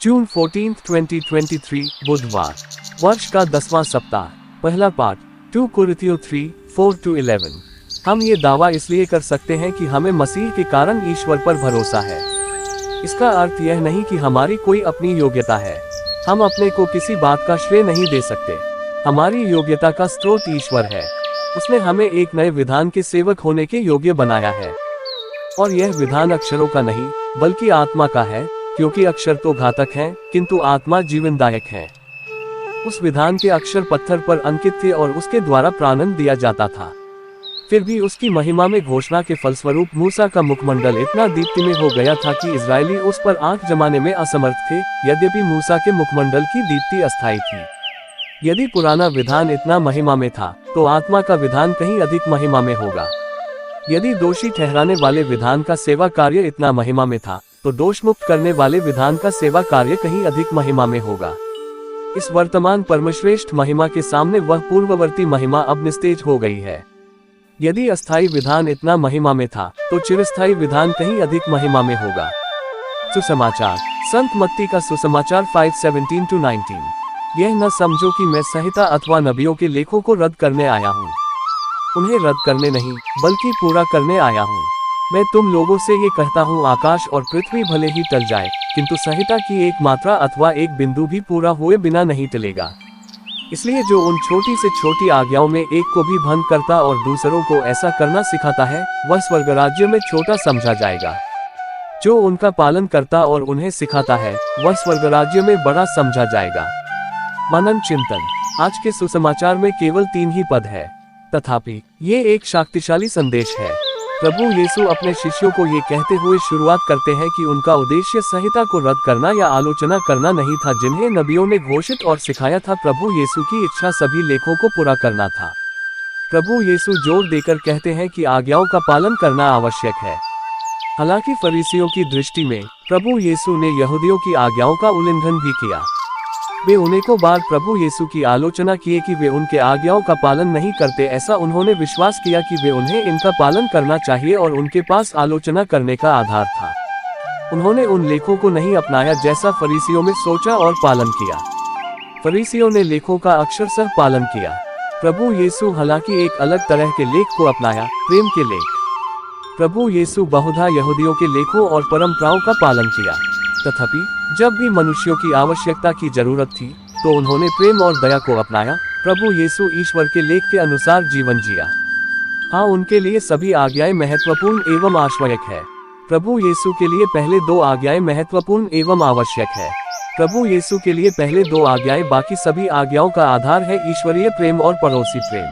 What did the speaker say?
जून 14, 2023 बुधवार, वर्ष का 10वां सप्ताह, पहला पाठ 2 कुरिन्थियों 3, 4-11। हम ये दावा इसलिए कर सकते हैं कि हमें मसीह के कारण ईश्वर पर भरोसा है। इसका अर्थ यह नहीं कि हमारी कोई अपनी योग्यता है। हम अपने को किसी बात का श्रेय नहीं दे सकते। हमारी योग्यता का स्रोत ईश्वर है। उसने हमें एक नए विधान के सेवक होने के योग्य बनाया है। और यह विधान अक्षरों का नहीं, बल्कि आत्मा का है, क्योंकि अक्षर तो घातक हैं, किंतु आत्मा जीवनदायक है। उस विधान के अक्षर पत्थर पर अंकित थे और उसके द्वारा प्राणन दिया जाता था। फिर भी उसकी महिमा में घोषणा के फलस्वरूप मूसा का मुखमंडल इतना दीप्तिमय हो गया था कि इजरायली उस पर आंख जमाने में असमर्थ थे, यद्यपि मूसा के मुखमंडल की दीप्ति अस्थायी थी। यदि पुराना विधान इतना महिमा में था, तो आत्मा का विधान कहीं अधिक महिमा में होगा। यदि दोषी ठहराने वाले विधान का सेवा कार्य इतना महिमा में था, तो दोष मुक्त करने वाले विधान का सेवा कार्य कहीं अधिक महिमा में होगा। इस वर्तमान परमश्रेष्ठ महिमा के सामने वह पूर्ववर्ती महिमा अब निस्तेज हो गई है। यदि अस्थायी विधान इतना महिमा में था, तो चिरस्थायी विधान कहीं अधिक महिमा में होगा। सुसमाचार, संत मत्ती का सुसमाचार 5:17-19। यह न समझो कि मैं संहिता अथवा नबियों के लेखों को रद्द करने आया हूँ। उन्हें रद्द करने नहीं, बल्कि पूरा करने आया हूँ। मैं तुम लोगों से ये कहता हूँ, आकाश और पृथ्वी भले ही टल जाए, किंतु संहिता की एक मात्रा अथवा एक बिंदु भी पूरा हुए बिना नहीं टलेगा। इसलिए जो उन छोटी से छोटी आज्ञाओं में एक को भी भंग करता और दूसरों को ऐसा करना सिखाता है, वह स्वर्ग राज्य में छोटा समझा जाएगा। जो उनका पालन करता और उन्हें सिखाता है, वह स्वर्ग राज्य में बड़ा समझा जाएगा। मनन चिंतन। आज के सुसमाचार में केवल 3 ही पद है, तथापि ये एक शक्तिशाली संदेश है। प्रभु यीशु अपने शिष्यों को ये कहते हुए शुरुआत करते हैं कि उनका उद्देश्य संहिता को रद्द करना या आलोचना करना नहीं था, जिन्हें नबियों ने घोषित और सिखाया था। प्रभु यीशु की इच्छा सभी लेखों को पूरा करना था। प्रभु यीशु जोर देकर कहते हैं कि आज्ञाओं का पालन करना आवश्यक है। हालांकि फरीसियों की दृष्टि में प्रभु यीशु ने यहूदियों की आज्ञाओं का उल्लंघन भी किया। वे अनेकों बार प्रभु यीशु की आलोचना किए कि वे उनके आज्ञाओं का पालन नहीं करते। ऐसा उन्होंने विश्वास किया कि वे उन्हें इनका पालन करना चाहिए और उनके पास आलोचना करने का आधार था। उन्होंने उन लेखों को नहीं अपनाया जैसा फरीसियों में सोचा और पालन किया। फरीसियों ने लेखों का अक्षरशः पालन किया। प्रभु यीशु हालांकि एक अलग तरह के लेख को अपनाया, प्रेम के लेख। प्रभु यीशु बहुधा यहूदियों के लेखों और परंपराओं का पालन किया। तथापि जब भी मनुष्यों की आवश्यकता की जरूरत थी, तो उन्होंने प्रेम और दया को अपनाया। प्रभु यीशु ईश्वर के लेख के अनुसार जीवन जिया। हाँ, उनके लिए सभी आज्ञाएं महत्वपूर्ण एवं आवश्यक है। प्रभु यीशु के लिए पहले 2 आज्ञाएं महत्वपूर्ण एवं आवश्यक है। प्रभु यीशु के लिए पहले 2 आज्ञाएं बाकी सभी आज्ञाओं का आधार है, ईश्वरीय प्रेम और पड़ोसी प्रेम।